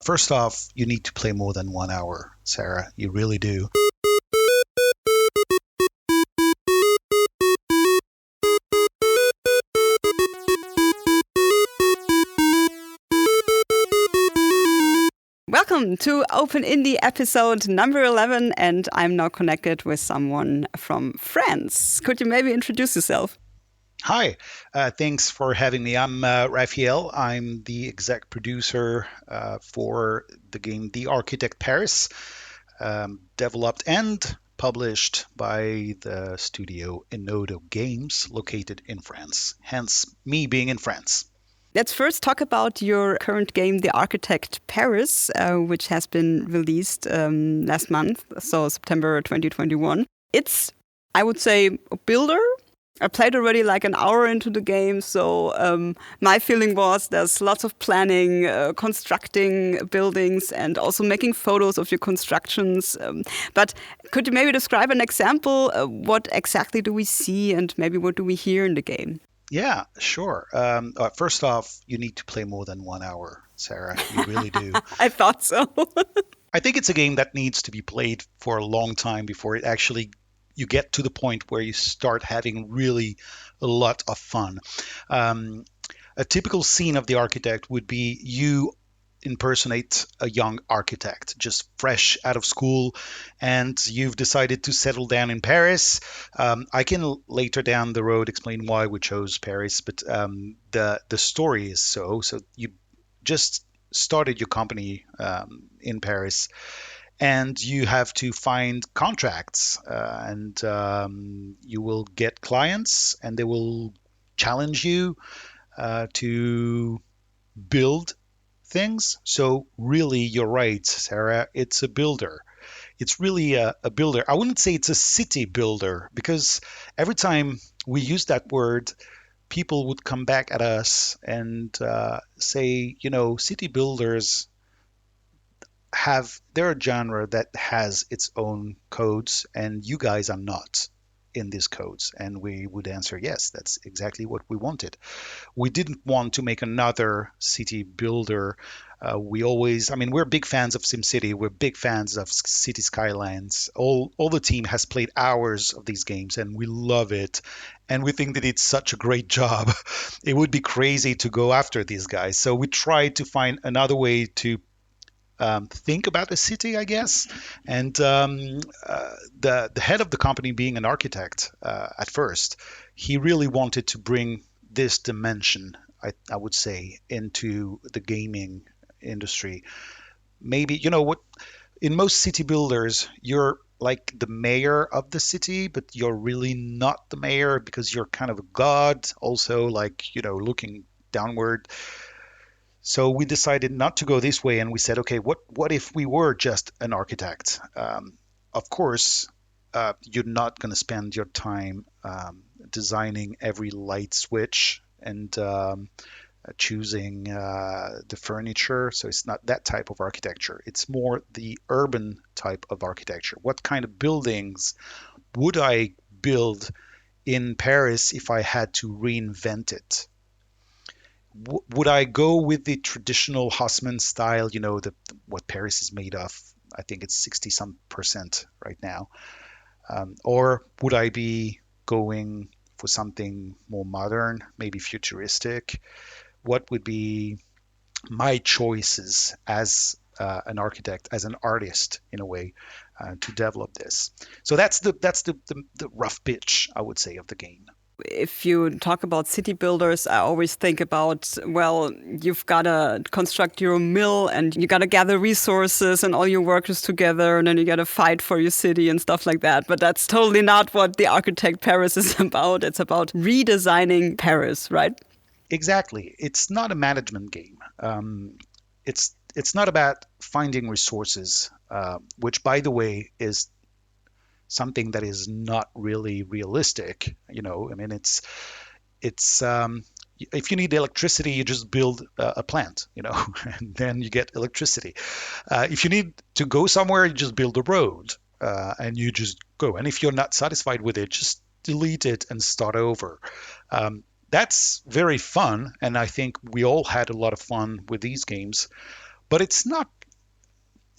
First off, you need to play more than 1 hour, Sarah. You really do. Welcome to Open Indie episode number 11, and I'm now connected with someone from France. Could you maybe introduce yourself? Hi, thanks for having me. I'm Raphaël. I'm the exec producer for the game The Architect Paris, developed and published by the studio Enodo Games, located in France, hence me being in France. Let's first talk about your current game, The Architect Paris, which has been released last month, so September 2021. It's, I would say, a builder. I played already like an hour into the game, so my feeling was there's lots of planning, constructing buildings, and also making photos of your constructions. But could you maybe describe an example? What exactly do we see, and maybe what do we hear in the game? Yeah, sure. First off, you need to play more than 1 hour, Sarah. You really do. I thought so. I think it's a game that needs to be played for a long time before it actually you get to the point where you start having really a lot of fun. A typical scene of The Architect would be you impersonate a young architect just fresh out of school, and you've decided to settle down in Paris. I can later down the road explain why we chose Paris, but the story is so you just started your company in Paris, and you have to find contracts, and you will get clients, and they will challenge you to build things. So really, you're right, Sarah. It's a builder. It's really a builder. I wouldn't say it's a city builder, because every time we use that word, people would come back at us and say, city builders they're a genre that has its own codes, and you guys are not in these codes. And we would answer, yes, that's exactly what we wanted. We didn't want to make another city builder. We're big fans of SimCity. We're big fans of City Skylines. All the team has played hours of these games, and we love it. And we think that it's such a great job. It would be crazy to go after these guys. So we tried to find another way to think about the city, I guess. And the head of the company, being an architect at first, he really wanted to bring this dimension, I would say, into the gaming industry. Maybe, what, in most city builders, you're like the mayor of the city, but you're really not the mayor, because you're kind of a god, also, like, looking downward. So we decided not to go this way, and we said, okay, what if we were just an architect? Of course, you're not going to spend your time designing every light switch and choosing the furniture. So it's not that type of architecture. It's more the urban type of architecture. What kind of buildings would I build in Paris if I had to reinvent it? Would I go with the traditional Haussmann style, what Paris is made of? I think it's 60% right now. Or would I be going for something more modern, maybe futuristic? What would be my choices as an architect, as an artist, in a way, to develop this? So that's the rough pitch, I would say, of the game. If you talk about city builders, I always think about, well, you've got to construct your mill, and you got to gather resources and all your workers together, and then you got to fight for your city and stuff like that. But that's totally not what The Architect Paris is about. It's about redesigning Paris, right? Exactly. It's not a management game. It's not about finding resources, which, by the way, is something that is not really realistic. It's if you need electricity, you just build a plant, and then you get electricity. If you need to go somewhere, you just build a road, and you just go. And if you're not satisfied with it, just delete it and start over. That's very fun, and I think we all had a lot of fun with these games. But it's not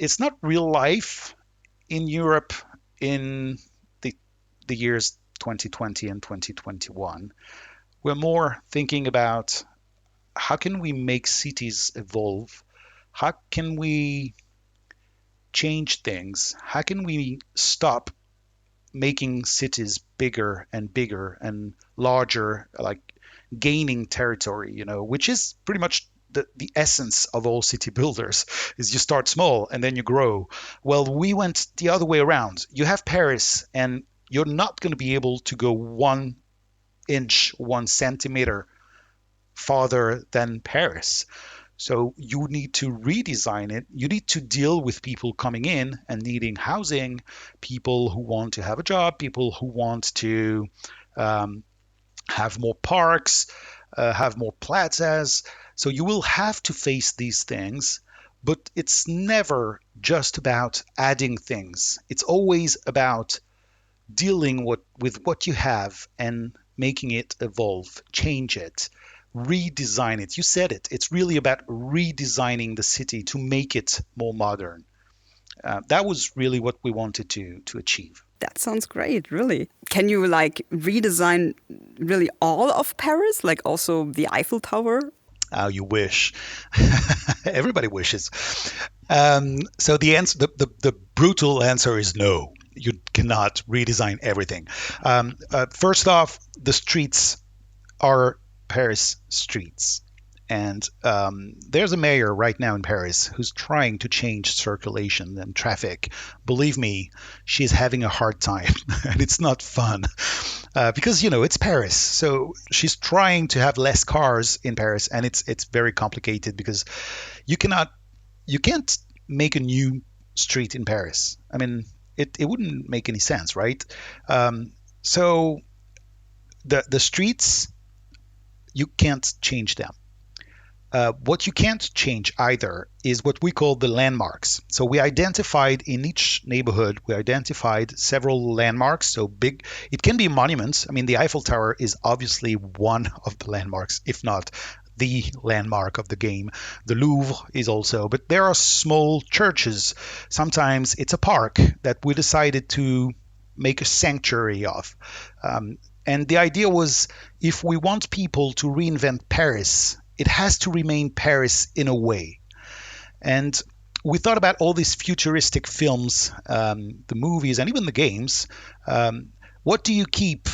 it's not real life in Europe in the the years 2020 and 2021. We're more thinking about how can we make cities evolve? How can we change things? How can we stop making cities bigger and bigger and larger, like gaining territory, which is pretty much the essence of all city builders is you start small and then you grow. Well, we went the other way around. You have Paris and you're not going to be able to go 1 inch, 1 centimeter farther than Paris. So you need to redesign it. You need to deal with people coming in and needing housing, people who want to have a job, people who want to um, have more parks, have more plazas. So you will have to face these things, but it's never just about adding things. It's always about dealing with what you have and making it evolve, change it, redesign it. You said it. It's really about redesigning the city to make it more modern. That was really what we wanted to achieve. That sounds great, really. Can you like redesign really all of Paris, like also the Eiffel Tower? How you wish. Everybody wishes. So the answer, the brutal answer is no. You cannot redesign everything. First off, the streets are Paris streets. And there's a mayor right now in Paris who's trying to change circulation and traffic. Believe me, she's having a hard time, and it's not fun because it's Paris. So she's trying to have less cars in Paris, and it's very complicated because you can't make a new street in Paris. I mean, it wouldn't make any sense, right? So the streets, you can't change them. What you can't change either is what we call the landmarks. So we identified in each neighborhood, we identified several landmarks. So big, it can be monuments. I mean, the Eiffel Tower is obviously one of the landmarks, if not the landmark of the game. The Louvre is also, but there are small churches. Sometimes it's a park that we decided to make a sanctuary of. And the idea was if we want people to reinvent Paris, it has to remain Paris in a way. And we thought about all these futuristic films, the movies, and even the games. What do you keep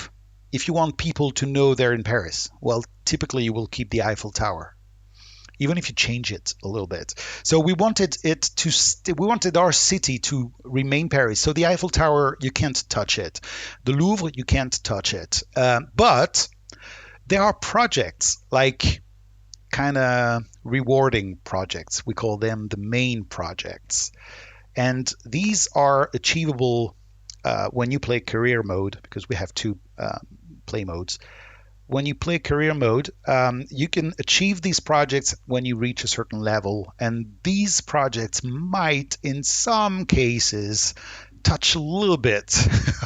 if you want people to know they're in Paris? Well, typically you will keep the Eiffel Tower, even if you change it a little bit. So we wanted we wanted our city to remain Paris. So the Eiffel Tower, you can't touch it. The Louvre, you can't touch it. But there are projects like kind of rewarding projects. We call them the main projects. And these are achievable when you play career mode, because we have two play modes. When you play career mode, you can achieve these projects when you reach a certain level. And these projects might, in some cases, touch a little bit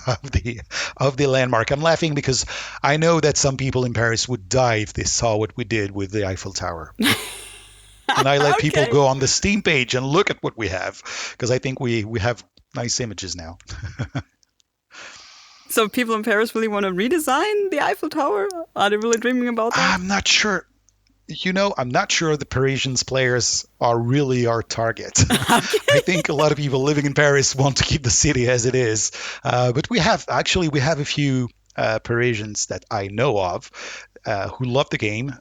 of the landmark. I'm laughing because I know that some people in Paris would die if they saw what we did with the Eiffel Tower. And I let people Okay. go on the Steam page and look at what we have, because I think we have nice images now. So people in Paris really want to redesign the Eiffel Tower? Are they really dreaming about that? I'm not sure. I'm not sure the Parisians players are really our target. I think a lot of people living in Paris want to keep the city as it is. But we have a few Parisians that I know of who love the game.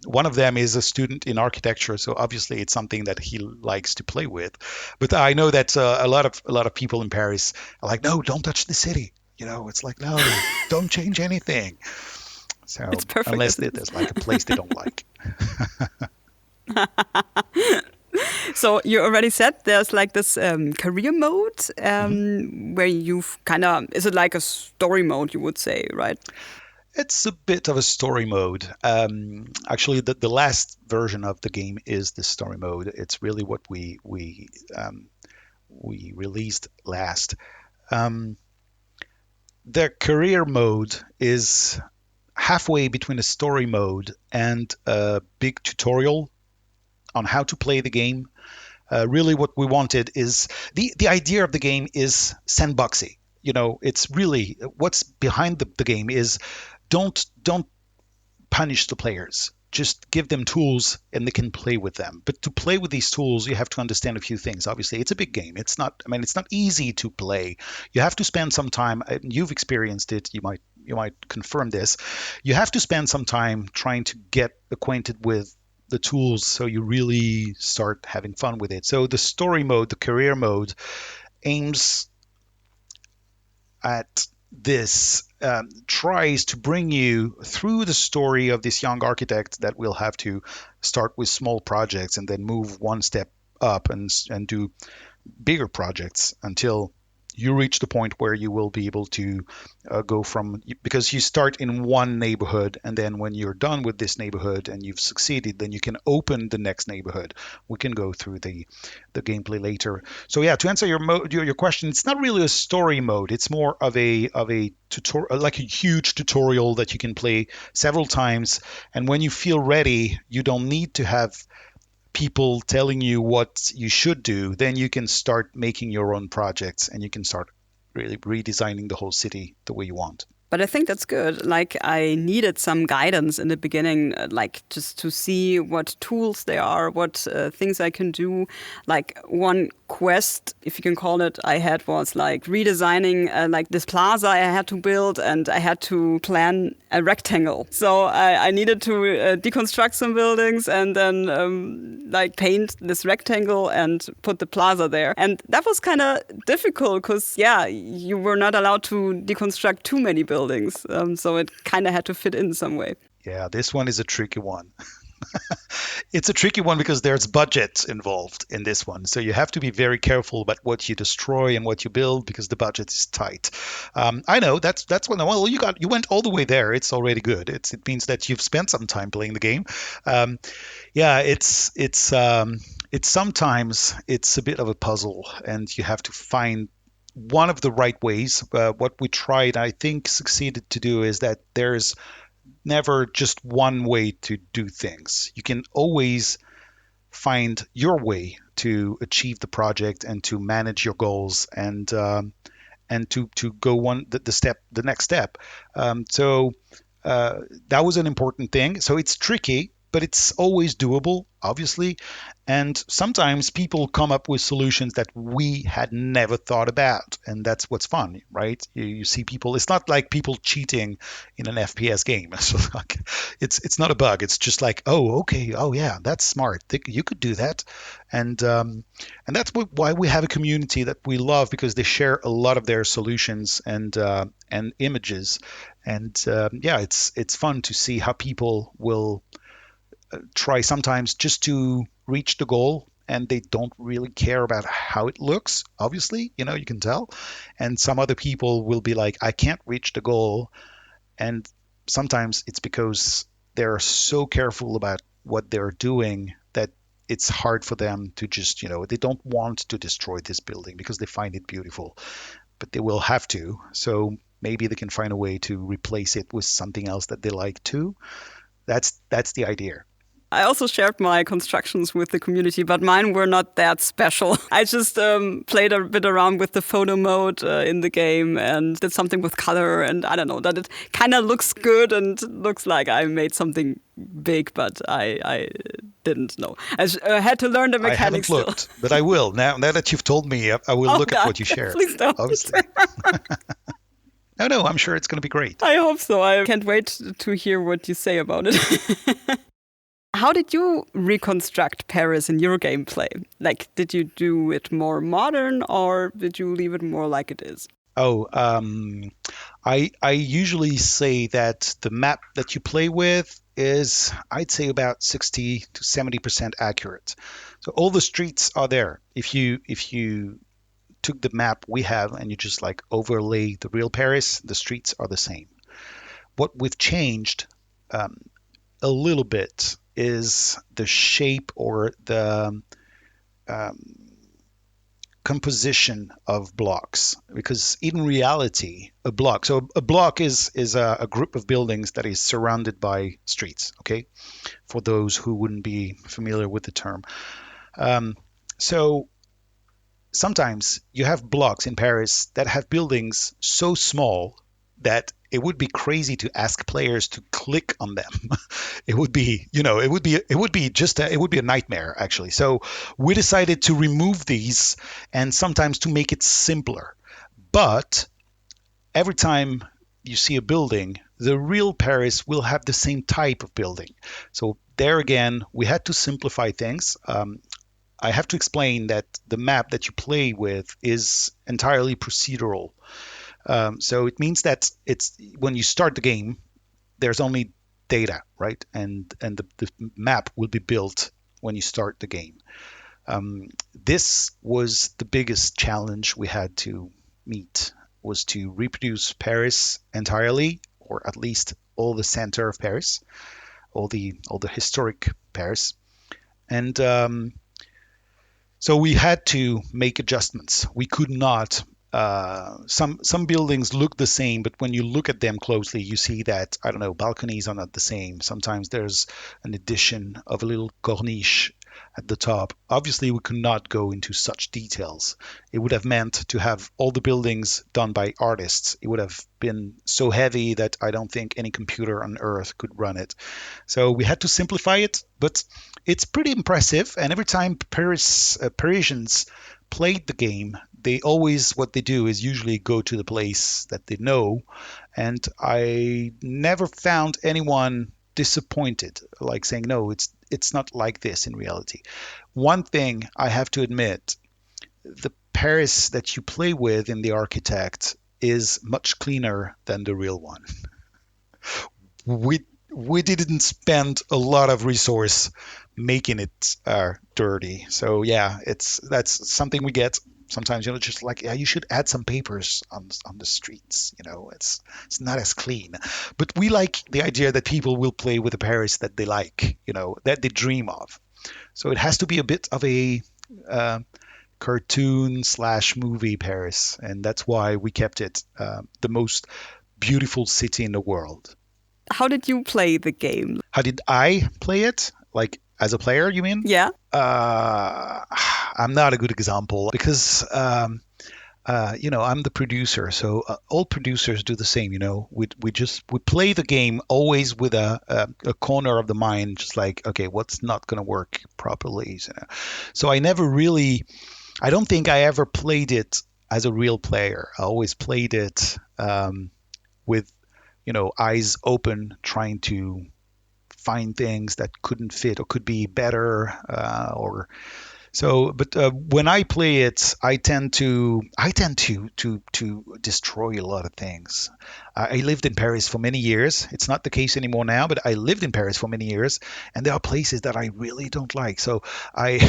One of them is a student in architecture, so obviously it's something that he likes to play with. But I know that a lot of people in Paris are like, no, don't touch the city. It's like, no, don't change anything. So It's perfect, unless isn't it? there's like a place they don't like. So you already said there's like this career mode Mhm. where you've kind of, is it like a story mode, you would say, right? It's a bit of a story mode. Actually, the last version of the game is the story mode. It's really what we released last. Um, the career mode is halfway between a story mode and a big tutorial on how to play the game. Really, what we wanted is the idea of the game is sandboxy. It's really what's behind the game is don't punish the players. Just give them tools and they can play with them. But to play with these tools, you have to understand a few things. Obviously, it's a big game. It's not easy to play. You have to spend some time, and you've experienced it. You might confirm this. You have to spend some time trying to get acquainted with the tools so you really start having fun with it. So the story mode, the career mode, aims at this, tries to bring you through the story of this young architect that will have to start with small projects and then move one step up and do bigger projects until you reach the point where you will be able to go from, because you start in one neighborhood, and then when you're done with this neighborhood and you've succeeded, then you can open the next neighborhood. We can go through the gameplay later. So yeah, to answer your question, it's not really a story mode. It's more of a tutorial, like a huge tutorial that you can play several times. And when you feel ready, you don't need to have people telling you what you should do. Then you can start making your own projects and you can start really redesigning the whole city the way you want. But I think that's good. Like, I needed some guidance in the beginning, like just to see what tools there are, what things I can do. Like, one quest, if you can call it, I had was like redesigning like this plaza I had to build, and I had to plan a rectangle. So I needed to deconstruct some buildings and then like paint this rectangle and put the plaza there. And that was kind of difficult because, yeah, you were not allowed to deconstruct too many buildings. So it kind of had to fit in some way. Yeah, this one is a tricky one. It's a tricky one because there's budget involved in this one. So you have to be very careful about what you destroy and what you build because the budget is tight. I know that's when, well, you went all the way there. It's already good. It means that you've spent some time playing the game. Yeah, it's sometimes it's a bit of a puzzle, and you have to find one of the right ways. What we tried, I think, succeeded to do is that there's never just one way to do things. You can always find your way to achieve the project and to manage your goals and to go the next step. So that was an important thing. So it's tricky, but it's always doable, obviously. And sometimes people come up with solutions that we had never thought about. And that's what's fun, right? You see people, it's not like people cheating in an FPS game. So like, it's not a bug. It's just like, oh, okay. Oh, yeah, that's smart. You could do that. And that's why we have a community that we love, because they share a lot of their solutions and images. And yeah, it's fun to see how people will try sometimes just to reach the goal, and they don't really care about how it looks. Obviously, you can tell. And some other people will be like, I can't reach the goal. And sometimes it's because they're so careful about what they're doing that it's hard for them to just, they don't want to destroy this building because they find it beautiful, but they will have to. So maybe they can find a way to replace it with something else that they like too. That's the idea. I also shared my constructions with the community, but mine were not that special. I just played a bit around with the photo mode in the game and did something with color, and I don't know, that it kind of looks good and looks like I made something big, but I didn't know. I had to learn the mechanics. I haven't looked, but I will. Now that you've told me, I will look God, at what you shared. Please don't. Obviously. No, I'm sure it's going to be great. I hope so. I can't wait to hear what you say about it. How did you reconstruct Paris in your gameplay? Like, did you do it more modern, or did you leave it more like it is? Oh, I usually say that the map that you play with is, I'd say, about 60 to 70% accurate. So all the streets are there. If you took the map we have and you just like overlay the real Paris, the streets are the same. What we've changed a little bit is the shape or the composition of blocks, because in reality a block is a group of buildings that is surrounded by streets. Okay, for those who wouldn't be familiar with the term, So sometimes you have blocks in Paris that have buildings so small that it would be crazy to ask players to click on them. It would be, it would be a nightmare actually. So we decided to remove these and sometimes to make it simpler. But every time you see a building, the real Paris will have the same type of building. So there again, we had to simplify things. I have to explain that the map that you play with is entirely procedural. So it means that it's when you start the game, there's only data, right? And the map will be built when you start the game. This was the biggest challenge we had to meet, was to reproduce Paris entirely, or at least all the center of Paris, all the historic Paris. And so we had to make adjustments. We could not. Some buildings look the same, but when you look at them closely, you see that, I don't know, balconies are not the same. Sometimes there's an addition of a little corniche at the top. Obviously, we could not go into such details. It would have meant to have all the buildings done by artists. It would have been so heavy that I don't think any computer on Earth could run it. So we had to simplify it, but it's pretty impressive. And every time Parisians played the game, they always, what they do is usually go to the place that they know. And I never found anyone disappointed, like saying, no, it's not like this in reality. One thing I have to admit, the Paris that you play with in the Architect is much cleaner than the real one. We didn't spend a lot of resource making it dirty. So yeah, that's something we get sometimes. Just like, yeah, you should add some papers on the streets. It's not as clean. But we like the idea that people will play with the Paris that they like. That they dream of. So it has to be a bit of a cartoon slash movie Paris, and that's why we kept it the most beautiful city in the world. How did you play the game? How did I play it? Like as a player, you mean? Yeah. I'm not a good example because I'm the producer, so all producers do the same. We play the game always with a corner of the mind, just like, okay, what's not gonna work properly? So I don't think I ever played it as a real player. I always played it with eyes open, trying to find things that couldn't fit or could be better, or so. But when I play it, I tend to destroy a lot of things. I lived in Paris for many years. It's not the case anymore now, but I lived in Paris for many years, and there are places that I really don't like. So I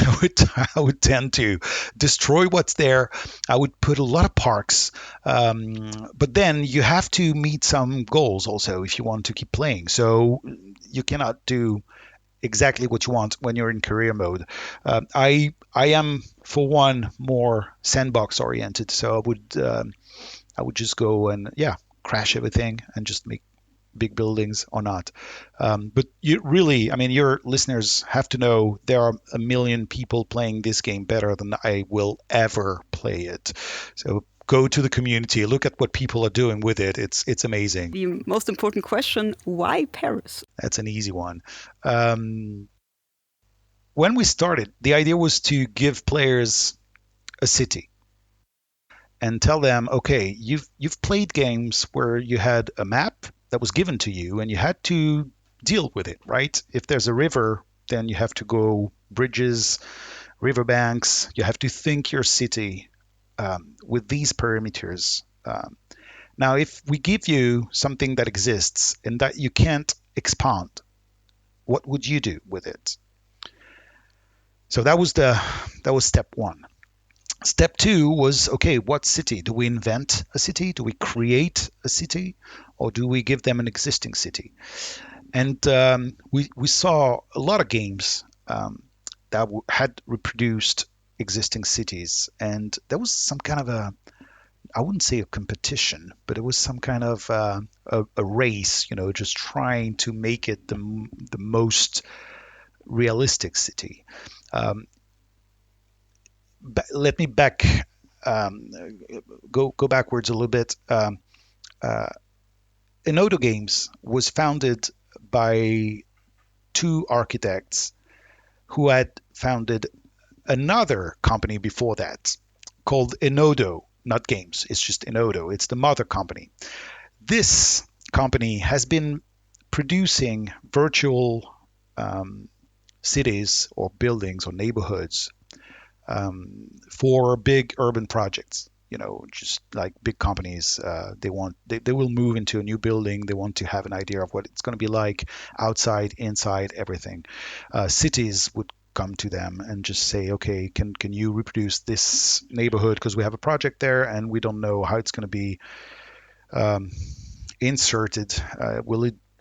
I would tend to destroy what's there. I would put a lot of parks, but then you have to meet some goals also if you want to keep playing. So you cannot do exactly what you want when you're in career mode. I am for one more sandbox oriented, so I would just go and crash everything and just make big buildings or not. But you really, I mean, your listeners have to know there are a million people playing this game better than I will ever play it. So go to the community, look at what people are doing with it. It's amazing. The most important question, why Paris? That's an easy one. Um, when we started, the idea was to give players a city and tell them, okay, you've played games where you had a map that was given to you and you had to deal with it, right? If there's a river, then you have to go bridges, riverbanks. You have to think your city with these parameters. Now, if we give you something that exists and that you can't expand, what would you do with it? So that was step one. Step two was, okay, what city? Do we invent a city? Do we create a city? Or do we give them an existing city? And we saw a lot of games that had reproduced existing cities. And there was some kind of I wouldn't say a competition, but it was some kind of a race, just trying to make it the most realistic city. Um, let me um, go backwards a little bit. Uh, Enodo Games was founded by two architects who had founded another company before that called Enodo, not Games. It's just Enodo. It's the mother company. This company has been producing virtual cities or buildings or neighborhoods for big urban projects. Just like big companies, they will move into a new building. They want to have an idea of what it's going to be like outside, inside, everything. Cities would come to them and just say, okay, can you reproduce this neighborhood because we have a project there and we don't know how it's going to be um, inserted.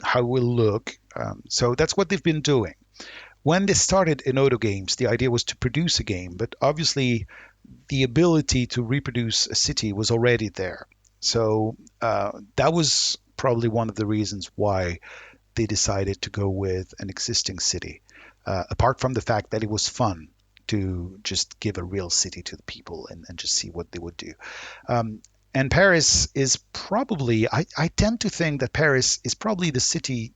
How it will look? So that's what they've been doing. When they started Enodo Games, the idea was to produce a game, but obviously the ability to reproduce a city was already there. So that was probably one of the reasons why they decided to go with an existing city. Apart from the fact that it was fun to just give a real city to the people and just see what they would do. And Paris is probably, I tend to think that Paris is probably the city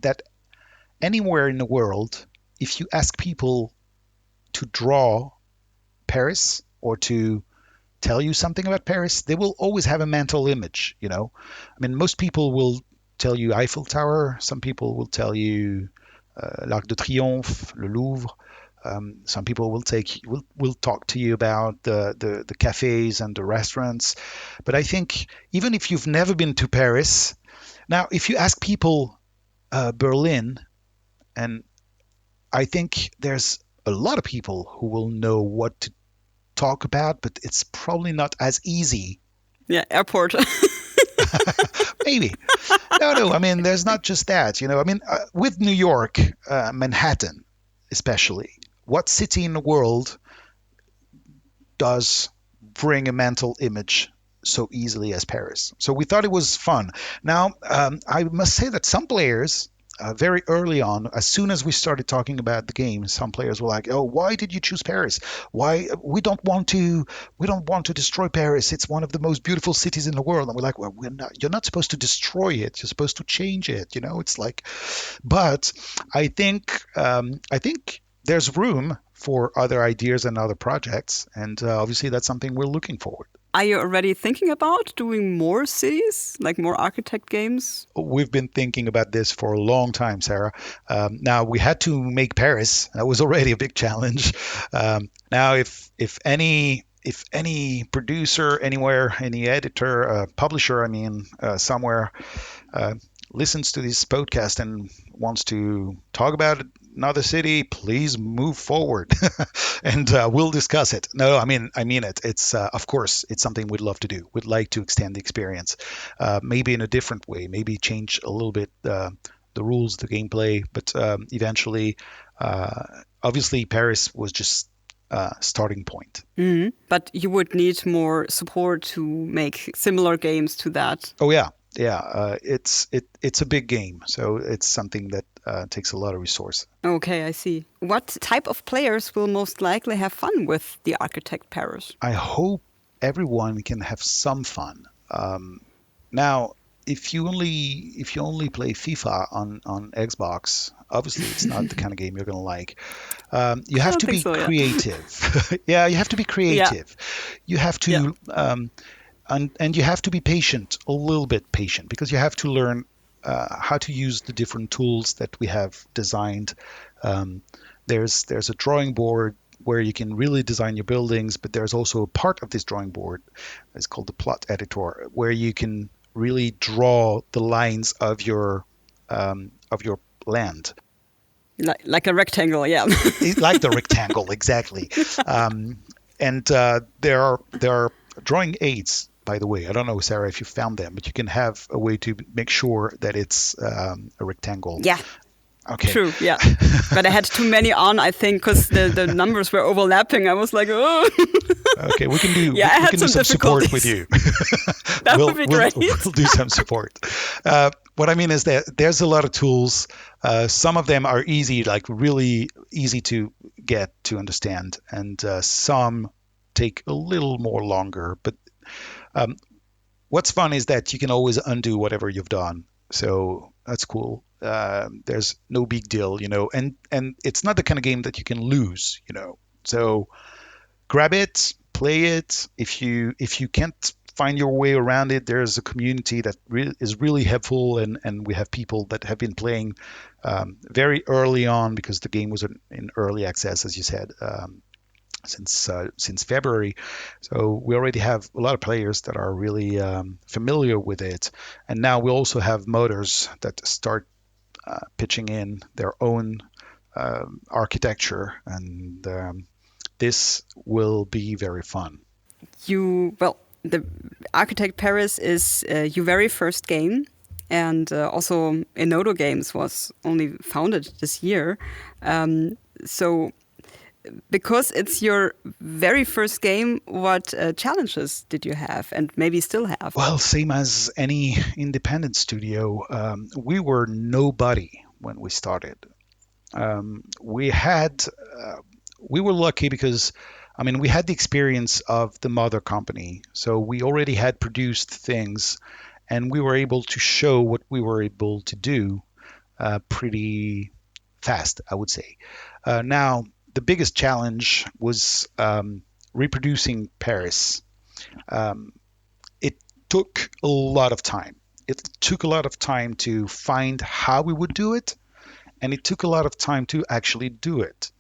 that anywhere in the world, if you ask people to draw Paris or to tell you something about Paris, they will always have a mental image, I mean, most people will tell you Eiffel Tower. Some people will tell you l'Arc de Triomphe, le Louvre. Some people will talk to you about the cafes and the restaurants. But I think even if you've never been to Paris, now if you ask people Berlin, and I think there's a lot of people who will know what to talk about, but it's probably not as easy. Yeah, airport. Maybe. No. I mean, there's not just that. I mean, with New York, Manhattan, especially, what city in the world does bring a mental image so easily as Paris? So we thought it was fun. Now, I must say that some players, very early on, as soon as we started talking about the game, some players were like, "Oh, why did you choose Paris? Why we don't want to destroy Paris? It's one of the most beautiful cities in the world." And we're like, "Well, you're not supposed to destroy it. You're supposed to change it. It's like." But I think there's room for other ideas and other projects, and obviously that's something we're looking forward. Are you already thinking about doing more cities, like more architect games? We've been thinking about this for a long time, Sarah. Now we had to make Paris. That was already a big challenge. Now, if any producer anywhere, any editor, publisher, I mean, somewhere listens to this podcast and wants to talk about another city, please move forward and we'll discuss it. No, I mean it. It's of course it's something we'd love to do. We'd like to extend the experience, maybe in a different way, maybe change a little bit the rules, the gameplay, but eventually, obviously Paris was just starting point. But you would need more support to make similar games to that. Oh yeah. It's a big game, so it's something that takes a lot of resource. Okay, I see. What type of players will most likely have fun with the Architect Paris? I hope everyone can have some fun. Now, if you only play FIFA on Xbox, obviously it's not the kind of game you're going to like. You have to be creative. Yeah, you have to be creative. Yeah. You have to. Yeah. And you have to be patient, a little bit patient, because you have to learn how to use the different tools that we have designed. There's a drawing board where you can really design your buildings, but there's also a part of this drawing board, it's called the plot editor, where you can really draw the lines of your land. Like a rectangle, yeah. Like the rectangle, exactly. And there are drawing aids. By the way, I don't know, Sarah, if you found them, but you can have a way to make sure that it's a rectangle. Yeah. Okay. True, yeah. But I had too many on, I think, because the numbers were overlapping. I was like, oh. Okay, we can do some support with you. That would be great. We'll do some support. What I mean is that there's a lot of tools. Some of them are easy, like really easy to get to understand, and some take a little more longer. But um, what's fun is that you can always undo whatever you've done. So that's cool. There's no big deal, and it's not the kind of game that you can lose. So grab it, play it. If you can't find your way around it, there's a community that is really helpful, and we have people that have been playing very early on because the game was in early access, as you said. Since February, so we already have a lot of players that are really familiar with it, and now we also have modders that start pitching in their own architecture, and this will be very fun. The Architect Paris is your very first game, and also Enodo Games was only founded this year. So, because it's your very first game, what challenges did you have, and maybe still have? Well, same as any independent studio, we were nobody when we started. We had we were lucky because we had the experience of the mother company, so we already had produced things, and we were able to show what we were able to do pretty fast, I would say. Now, the biggest challenge was reproducing Paris. It took a lot of time. It took a lot of time to find how we would do it, and it took a lot of time to actually do it.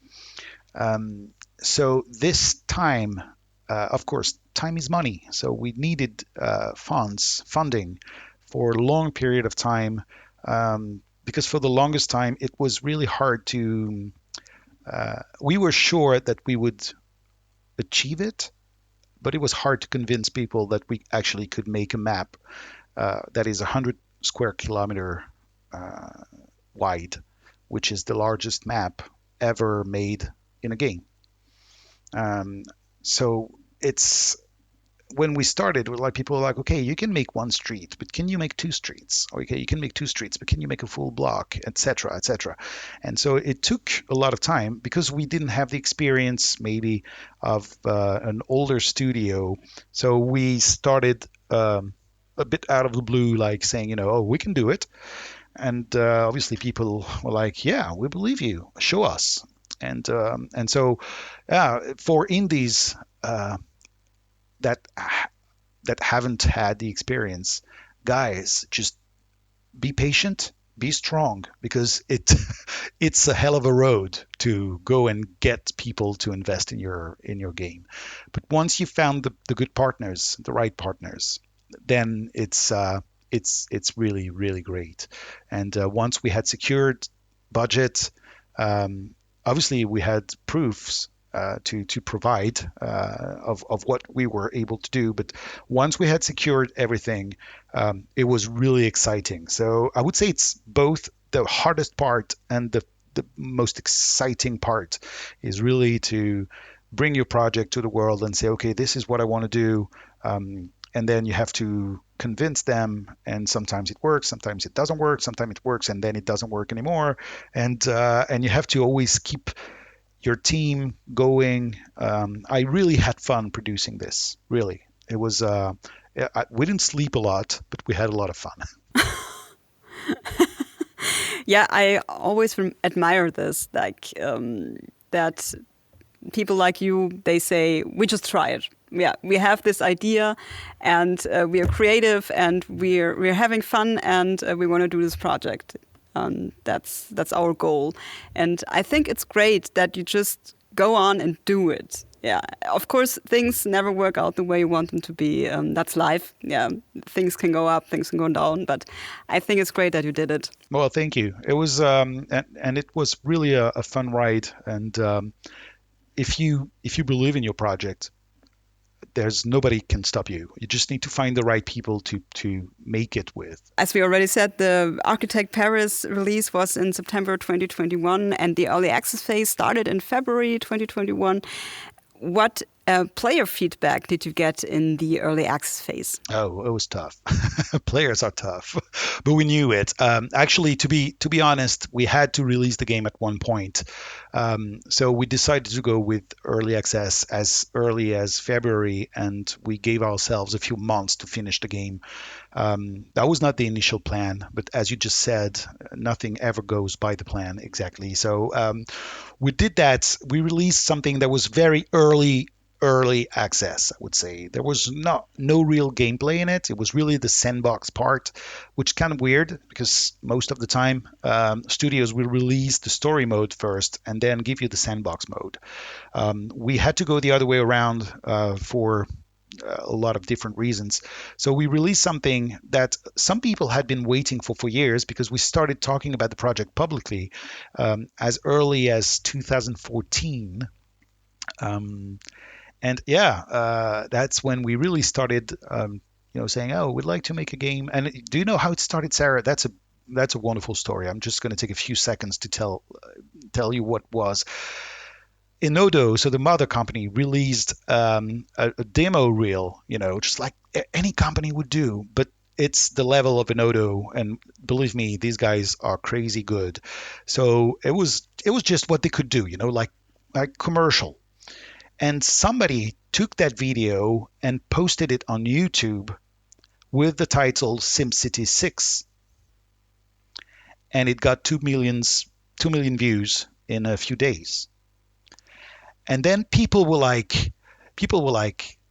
So this time, of course, time is money. So we needed funding for a long period of time, because for the longest time it was really hard to. We were sure that we would achieve it, but it was hard to convince people that we actually could make a map that is 100 square kilometer wide, which is the largest map ever made in a game. So it's when we started, people were like, okay, you can make one street, but can you make two streets? Okay, you can make two streets, but can you make a full block, etc., etc. And so it took a lot of time because we didn't have the experience maybe of an older studio. So we started a bit out of the blue, like saying, oh, we can do it. And obviously people were like, yeah, we believe you, show us. And so for indies that haven't had the experience, guys, just be patient, be strong, because it's a hell of a road to go and get people to invest in your game. But once you found the good partners, the right partners, then it's really, really great. And once we had secured budget, obviously we had proofs to provide of what we were able to do. But once we had secured everything, it was really exciting. So I would say it's both the hardest part and the most exciting part is really to bring your project to the world and say, okay, this is what I want to do. And then you have to convince them, and sometimes it works, sometimes it doesn't work, sometimes it works and then it doesn't work anymore. And you have to always keep your team going. I really had fun producing this. Really, it was. We didn't sleep a lot, but we had a lot of fun. Yeah, I always admire this. That people like you, they say, we just try it. Yeah, we have this idea, and we are creative, and we're having fun, and we want to do this project. That's our goal, and I think it's great that you just go on and do it. Yeah, of course, things never work out the way you want them to be. That's life. Yeah, things can go up, things can go down, but I think it's great that you did it. Well, thank you. It was and it was really a fun ride. And if you believe in your project, there's nobody can stop you. You just need to find the right people to make it with. As we already said, the Architect Paris release was in September 2021, and the early access phase started in February 2021. What player feedback did you get in the early access phase? Oh, it was tough. Players are tough, but we knew it. Actually, to be honest, we had to release the game at one point, so we decided to go with early access as early as February, and we gave ourselves a few months to finish the game. That was not the initial plan, but as you just said, nothing ever goes by the plan exactly. So we did that. We released something that was very early access, I would say. There was no real gameplay in it. It was really the sandbox part, which is kind of weird because most of the time studios will release the story mode first and then give you the sandbox mode. We had to go the other way around for a lot of different reasons. So we released something that some people had been waiting for years because we started talking about the project publicly as early as 2014. Um, and yeah, that's when we really started, saying, "Oh, we'd like to make a game." And do you know how it started, Sarah? That's a wonderful story. I'm just going to take a few seconds to tell you what was. Enodo, so the mother company, released a demo reel, just like any company would do, but it's the level of Enodo, and believe me, these guys are crazy good. So it was just what they could do, like commercial. And somebody took that video and posted it on YouTube with the title SimCity 6, and it got 2 million views in a few days. And then people were like,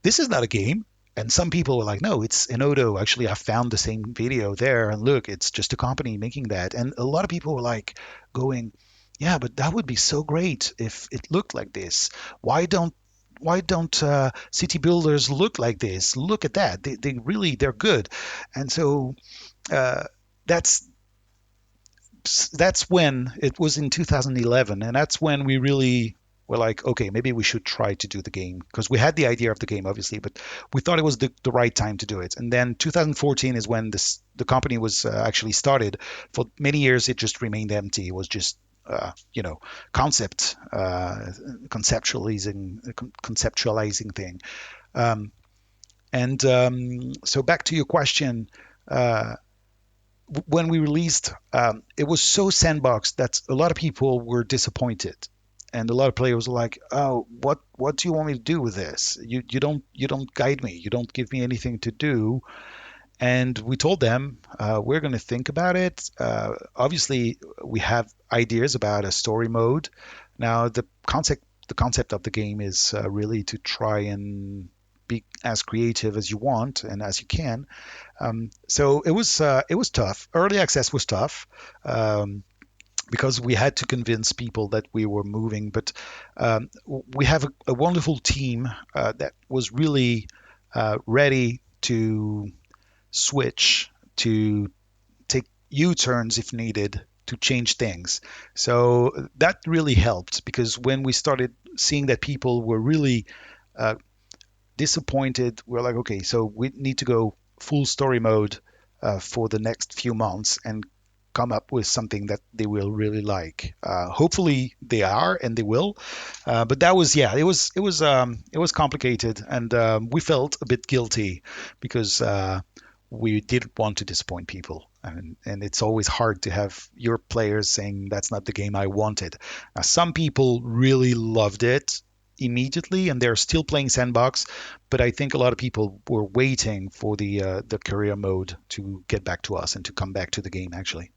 this is not a game. And some people were like, no, it's Enodo. Actually, I found the same video there, and look, it's just a company making that. And a lot of people were like going, yeah, but that would be so great if it looked like this. Why don't city builders look like this? Look at that. They're good. And so uh, that's that's when it was in 2011, and that's when we really were like, okay, maybe we should try to do the game because we had the idea of the game, obviously, but we thought it was the right time to do it. And then 2014 is when the company was actually started. For many years, it just remained empty. It was just concept conceptualizing thing. Um, and So back to your question. Uh, when we released, it was so sandboxed that a lot of people were disappointed, and a lot of players were like, "Oh, what do you want me to do with this? You don't guide me. You don't give me anything to do." And we told them we're going to think about it. Obviously, we have ideas about a story mode. Now, the concept of the game is really to try and be as creative as you want and as you can. So it was tough. Early access was tough because we had to convince people that we were moving. But we have a wonderful team that was really ready to switch, to take U-turns if needed, to change things. So that really helped because when we started seeing that people were really uh, disappointed, we're like, okay, so we need to go full story mode for the next few months and come up with something that they will really like. Hopefully they are, and they will. But that was, yeah, it was complicated, and we felt a bit guilty because we didn't want to disappoint people. And it's always hard to have your players saying that's not the game I wanted. Now, some people really loved it immediately, and they're still playing sandbox, but I think a lot of people were waiting for the career mode to get back to us and to come back to the game actually.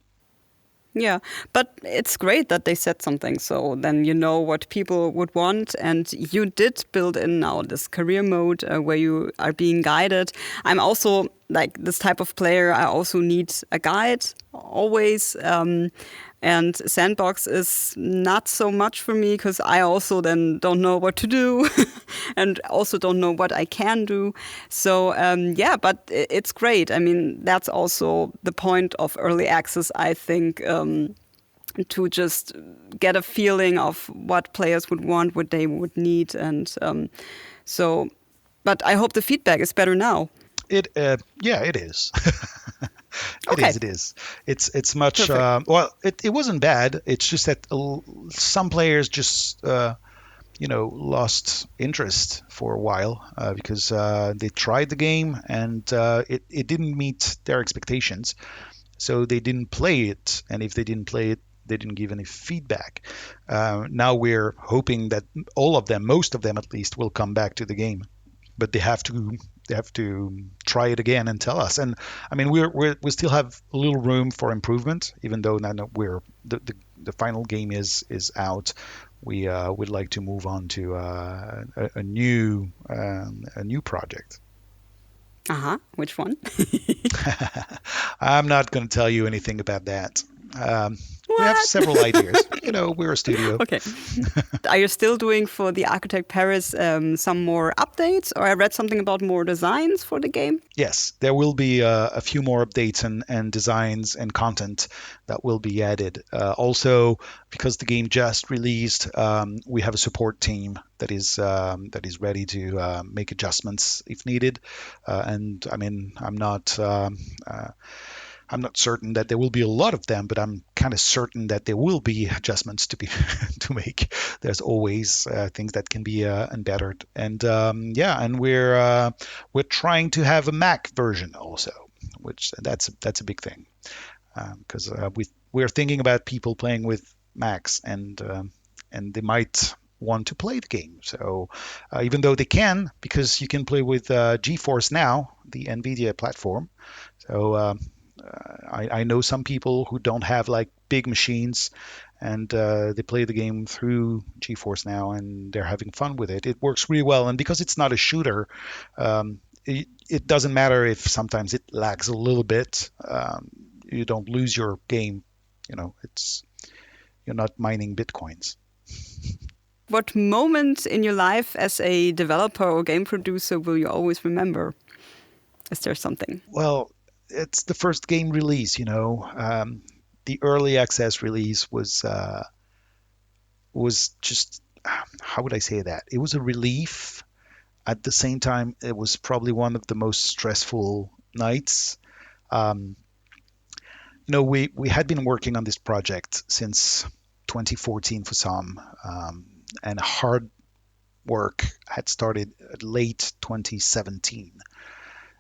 Yeah, but it's great that they said something. So then you know what people would want. And you did build in now this career mode where you are being guided. I'm also like this type of player. I also need a guide always. And Sandbox is not so much for me because I also then don't know what to do and also don't know what I can do. So, yeah, but it's great. I mean, that's also the point of early access, I think, to just get a feeling of what players would want, what they would need. And so, but I hope the feedback is better now. Yeah, it is. It Okay, is. It is. It's much. perfect. Well, it wasn't bad. It's just that some players just lost interest for a while because they tried the game and it didn't meet their expectations. So they didn't play it, and if they didn't play it, they didn't give any feedback. Now we're hoping that all of them, most of them at least, will come back to the game, but they have to try it again and tell us. And I mean, we still have a little room for improvement, even though now that the final game is out. We would like to move on to a new project. Uh-huh. Which one? I'm not going to tell you anything about that. Um, we have What? several ideas. We're a studio. Okay. Are you still doing for the Architect Paris some more updates? Or I read something about more designs for the game. Yes, there will be a few more updates and designs and content that will be added. Also, because the game just released, we have a support team that is ready to make adjustments if needed. And I mean, I'm not certain that there will be a lot of them, but I'm kind of certain that there will be adjustments to be to make. There's always things that can be unbettered, and yeah, and we're trying to have a Mac version also, which that's a big thing because we're thinking about people playing with Macs and they might want to play the game. So even though they can, because you can play with GeForce now, the NVIDIA platform. So I know some people who don't have like big machines and they play the game through GeForce now and they're having fun with it. It works really well. And because it's not a shooter, it doesn't matter if sometimes it lags a little bit. You don't lose your game. It's you're not mining bitcoins. What moment in your life as a developer or game producer will you always remember? Is there something? Well, it's the first game release. The early access release was just how would I say that? It was a relief. At the same time, it was probably one of the most stressful nights. Um, we had been working on this project since 2014 for some, and hard work had started late 2017.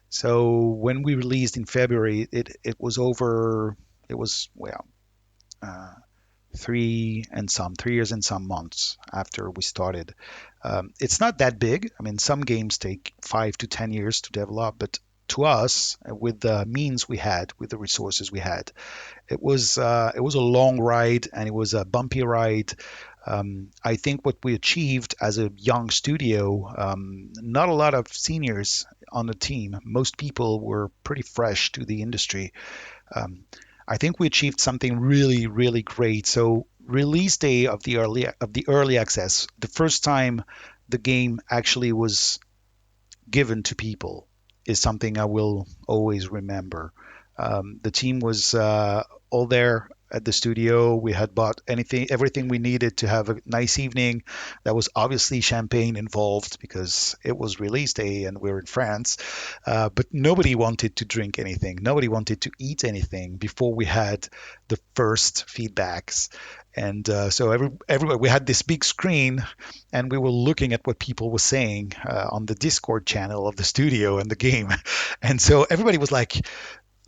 So when we released in February, it was over. It was well, uh, 3 years and some months after we started. It's not that big. I mean, some games take 5 to 10 years to develop, but to us, with the means we had, with the resources we had, it was a long ride and it was a bumpy ride. I think what we achieved as a young studio, not a lot of seniors on the team. Most people were pretty fresh to the industry. Um, I think we achieved something really, really great. So release day of the early access, the first time the game actually was given to people, is something I will always remember. The team was all there at the studio. We had bought everything we needed to have a nice evening. There was obviously champagne involved because it was release day and we're in France. But nobody wanted to drink anything. Nobody wanted to eat anything before we had the first feedbacks. And so everywhere we had this big screen, and we were looking at what people were saying on the Discord channel of the studio and the game. And so everybody was like,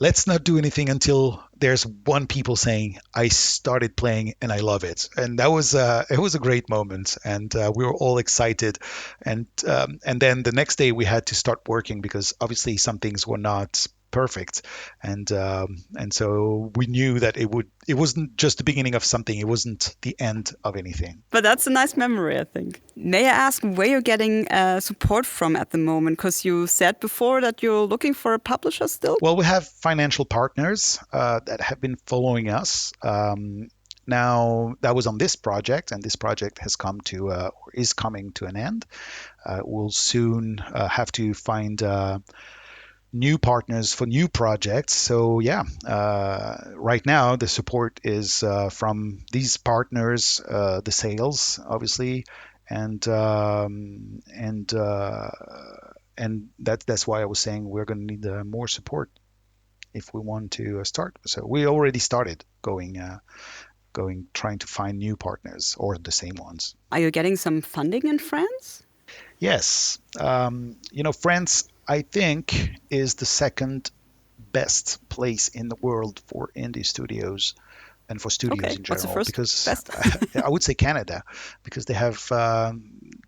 let's not do anything until there's one people saying I started playing and I love it. And that was it was a great moment, and we were all excited. And then the next day we had to start working because obviously some things were not perfect, and so we knew that it wasn't just the beginning of something. It wasn't the end of anything. But that's a nice memory, I think. May I ask where you're getting support from at the moment? Because you said before that you're looking for a publisher still. Well, we have financial partners that have been following us. Now, that was on this project, and this project has come to or is coming to an end. We'll soon have to find new partners for new projects. So yeah, right now the support is from these partners, the sales, obviously, and that's why I was saying we're going to need more support if we want to start. So we already started going trying to find new partners or the same ones. Are you getting some funding in France? Yes, France, I think, is the second best place in the world for indie studios and for studios Okay, in what's the general, first because best? I would say Canada, because they have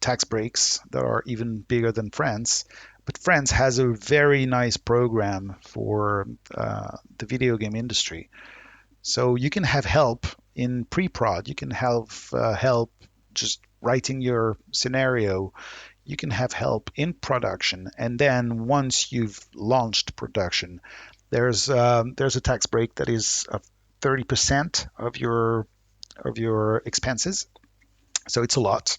tax breaks that are even bigger than France. But France has a very nice program for the video game industry. So you can have help in pre-prod. You can have help just writing your scenario. You can have help in production, and then once you've launched production, there's a tax break that is 30% of your expenses. So it's a lot.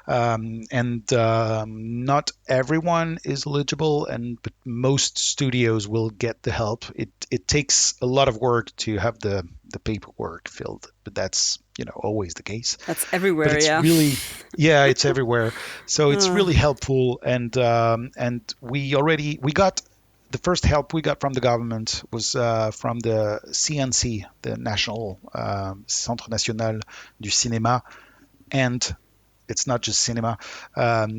And not everyone is eligible, but most studios will get the help. It takes a lot of work to have the paperwork filled, but that's always the case. That's But everywhere, it's yeah. really, yeah, it's everywhere. So it's Uh, really helpful, and we got the first help we got from the government was from the CNC, the National Centre National du Cinéma, and it's not just cinema.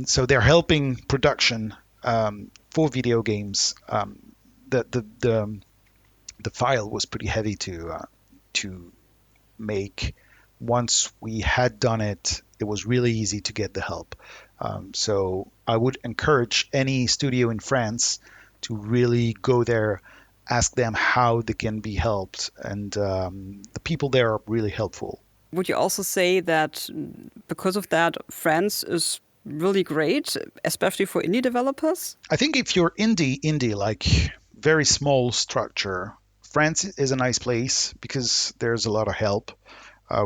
So they're helping production for video games. The, the the the file was pretty heavy to make. Once we had done it, it was really easy to get the help. So I would encourage any studio in France to really go there, ask them how they can be helped, and the people there are really helpful. would you also say that because of that, France is really great, especially for indie developers? I think if you're indie, like very small structure, France is a nice place because there's a lot of help.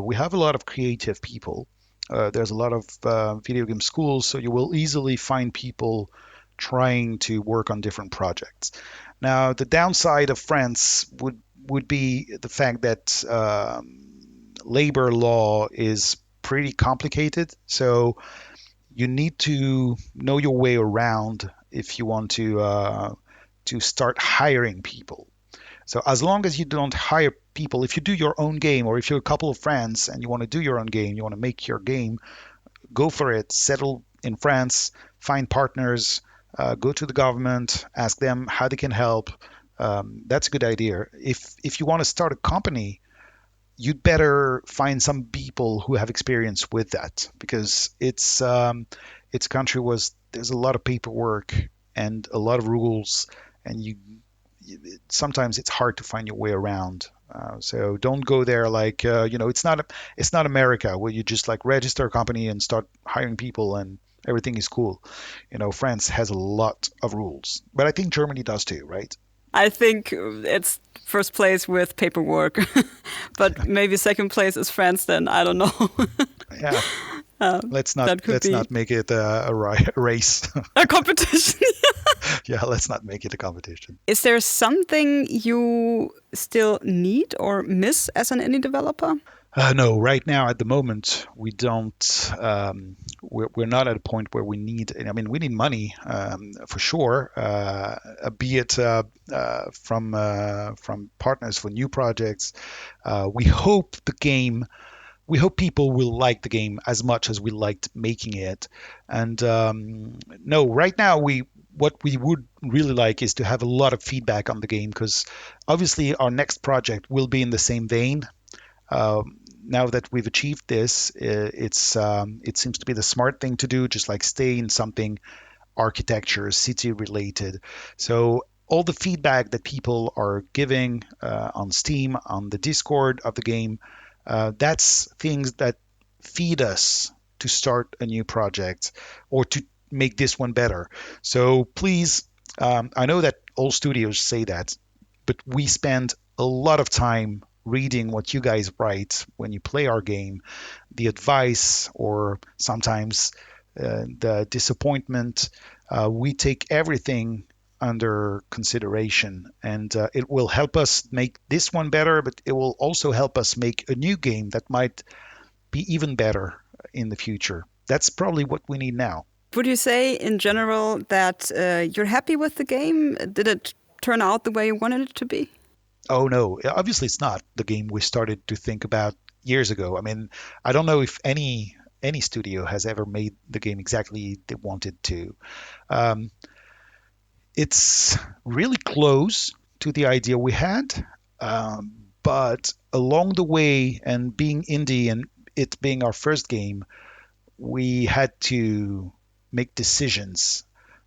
We have a lot of creative people. There's a lot of video game schools, so you will easily find people trying to work on different projects. Now, the downside of France would be the fact that labor law is pretty complicated. So you need to know your way around if you want to start hiring people. So as long as you don't hire people, if you do your own game, or if you're a couple of friends and you want to do your own game, you want to make your game, go for it. Settle in France, find partners, go to the government, ask them how they can help. That's a good idea. If you want to start a company, you'd better find some people who have experience with that, because it's a country was there's a lot of paperwork and a lot of rules, and sometimes it's hard to find your way around. So don't go there like it's not America where you just like register a company and start hiring people and everything is cool. France has a lot of rules, but I think Germany does too, right? I think it's first place with paperwork, but maybe second place is France. Then I don't know. Yeah. That could Let's be not make it a race. a competition. Yeah, let's not make it a competition. Is there something you still need or miss as an indie developer? No, right now at the moment we don't. We're not at a point where we need. I mean, we need money for sure, be it from partners for new projects. We hope the game. We hope people will like the game as much as we liked making it. And no, right now what we would really like is to have a lot of feedback on the game, because obviously our next project will be in the same vein. Now that we've achieved this, it seems to be the smart thing to do, just like stay in something architecture, city related. So all the feedback that people are giving on Steam, on the Discord of the game, that's things that feed us to start a new project or to make this one better. So please, I know that all studios say that, but we spend a lot of time reading what you guys write when you play our game, the advice or sometimes the disappointment. We take everything under consideration, and it will help us make this one better, but it will also help us make a new game that might be even better in the future. That's probably what we need now. Would you say in general that you're happy with the game? Did it turn out the way you wanted it to be? Oh no, obviously it's not the game we started to think about years ago. I mean, I don't know if any studio has ever made the game exactly they wanted to. Um, it's really close to the idea we had, but along the way, and being indie and it being our first game, we had to make decisions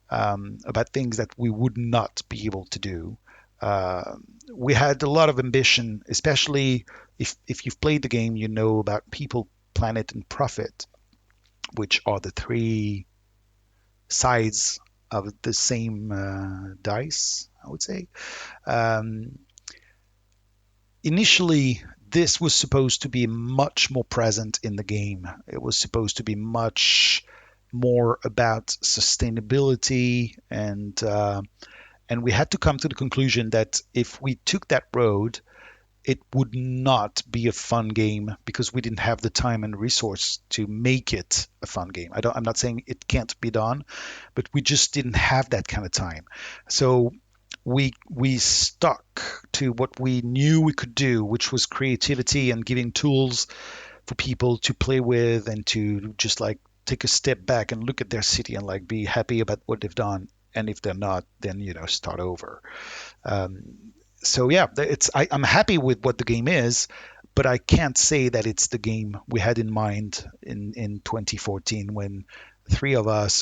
about things that we would not be able to do. Uh, we had a lot of ambition, especially if you've played the game, you know about people, planet, and profit, which are the three sides of the same dice, I would say. Um, Initially, this was supposed to be much more present in the game. It was supposed to be much more about sustainability, and we had to come to the conclusion that if we took that road, it would not be a fun game because we didn't have the time and resource to make it a fun game. I'm not saying it can't be done, but we just didn't have that kind of time. So we stuck to what we knew we could do, which was creativity and giving tools for people to play with and to just like take a step back and look at their city and like be happy about what they've done. And if they're not, then start over. Um, so yeah, I'm happy with what the game is, but I can't say that it's the game we had in mind in 2014 when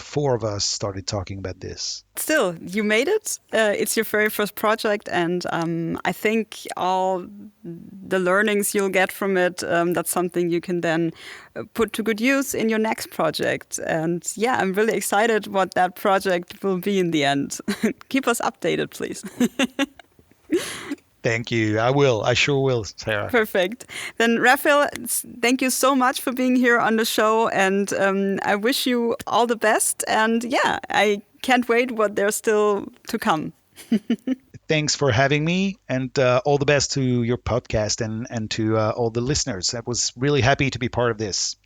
four of us started talking about this. Still, you made it. It's your very first project, and I think all the learnings you'll get from it, that's something you can then put to good use in your next project. And yeah, I'm really excited what that project will be in the end. Keep us updated, please. Thank you. I will. I sure will, Sarah. Perfect. Then, Raphael, thank you so much for being here on the show. And I wish you all the best. And yeah, I can't wait what there's still to come. Thanks for having me, and all the best to your podcast and to all the listeners. I was really happy to be part of this.